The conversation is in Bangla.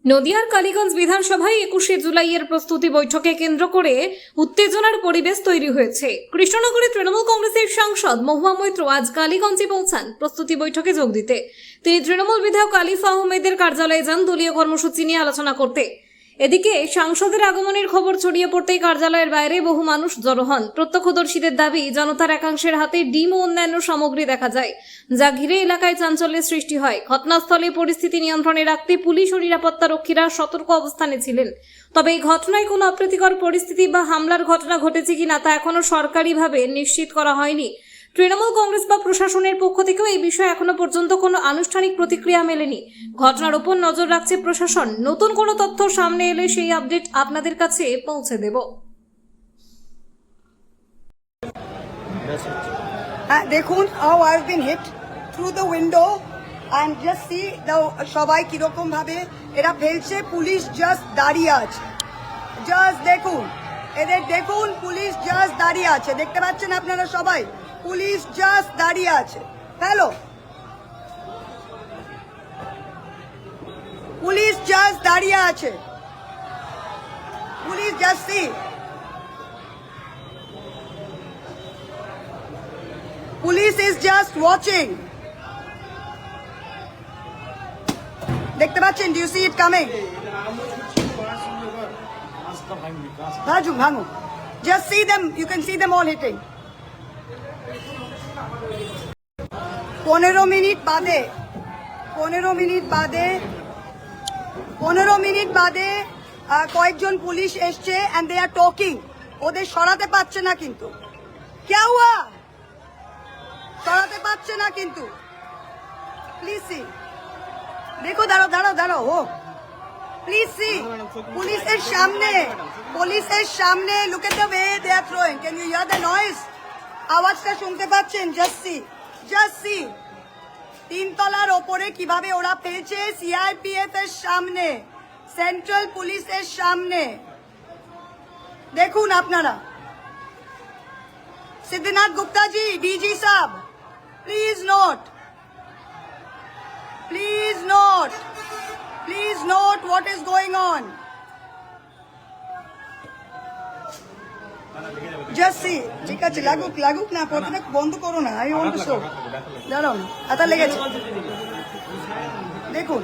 নদিয়ার কালীগঞ্জ বিধানসভায় 21শে জুলাইয়ের প্রস্তুতি বৈঠকে কেন্দ্র করে উত্তেজনার পরিবেশ তৈরি হয়েছে। কৃষ্ণনগরে তৃণমূল কংগ্রেসের সাংসদ মহুয়া মৈত্র আজ কালীগঞ্জে পৌঁছান প্রস্তুতি বৈঠকে যোগ দিতে। তিনি তৃণমূল বিধায়ক আলিফ আহমেদের কার্যালয়ে যান দলীয় কর্মসূচি নিয়ে আলোচনা করতে। এদিকে সাংসদের আগমনের খবর ছড়িয়ে পড়তেই কার্যালয়ের বাইরে বহু মানুষ জড়ো হন। প্রত্যক্ষদর্শীদের দাবি, জনতার একাংশের হাতে ডিম ও অন্যান্য সামগ্রী দেখা যায়, যা ঘিরে এলাকায় চাঞ্চল্যের সৃষ্টি হয়। ঘটনাস্থলে পরিস্থিতি নিয়ন্ত্রণে রাখতে পুলিশ ও নিরাপত্তা রক্ষীরা সতর্ক অবস্থানে ছিলেন। তবে এই ঘটনায় কোনো অপ্রীতিকর পরিস্থিতি বা হামলার ঘটনা ঘটেছে কিনা তা এখনো সরকারিভাবে নিশ্চিত করা হয়নি। তৃণমূল কংগ্রেস বা প্রশাসনের পক্ষ থেকেও এই বিষয়ে এখনো পর্যন্ত কোনো আনুষ্ঠানিক প্রতিক্রিয়া মেলেনি। ঘটনার উপর নজর রাখছে প্রশাসন। নতুন কোনো তথ্য সামনে এলে সেই আপডেট আপনাদের কাছে পৌঁছে দেব। দেখুন, how I've been hit through the window and just see the সবাই কিরকম ভাবে এরা ফেলছে। পুলিশ জাস্ট দাঁড়িয়ে আছে, জাস্ট দেখুন এদের, দেখুন পুলিশ জাস্ট দাঁড়িয়ে আছে, দেখতে পাচ্ছেন আপনারা সবাই, পুলিশ জাস্ট দাঁড়িয়ে আছে। হ্যালো, পুলিশ জাস্ট দাঁড়িয়ে আছে, police just see, police is just watching. দেখতে পাচ্ছেন, do you see it coming? ভাঙুন ভাঙুন, just see them, you can see them all hitting. 15 minute বাদে কয়েকজন পুলিশ এসছে and they are talking। ওদের সরাতে পারছে না, কিন্তু क्या हुआ? সরাতে পারছে না কিন্তু। প্লিজ সি, দেখো, দাঁড়াও দাঁড়াও দাঁড়াও, ও প্লিজ সি, পুলিশের সামনে look at the way they are throwing। Can you hear the noise? আওয়াজটা শুনতে পাচ্ছেন? জাস্ট সি, 3 তলার ওপরে কিভাবে ওরা ফেলছে, সিআরপিএফ এর সামনে, সেন্ট্রাল পুলিশের সামনে। দেখুন আপনারা। সিদ্ধিনাথ গুপ্তা জি, ডিজি সাহেব, please note what is going on। Just see, ঠিক আছে, লাগুক না, প্রথমে বন্ধ করো না। আমি ওয়ান্ট টু শো, দাঁড়াও, হাতা লেগেছে, দেখুন।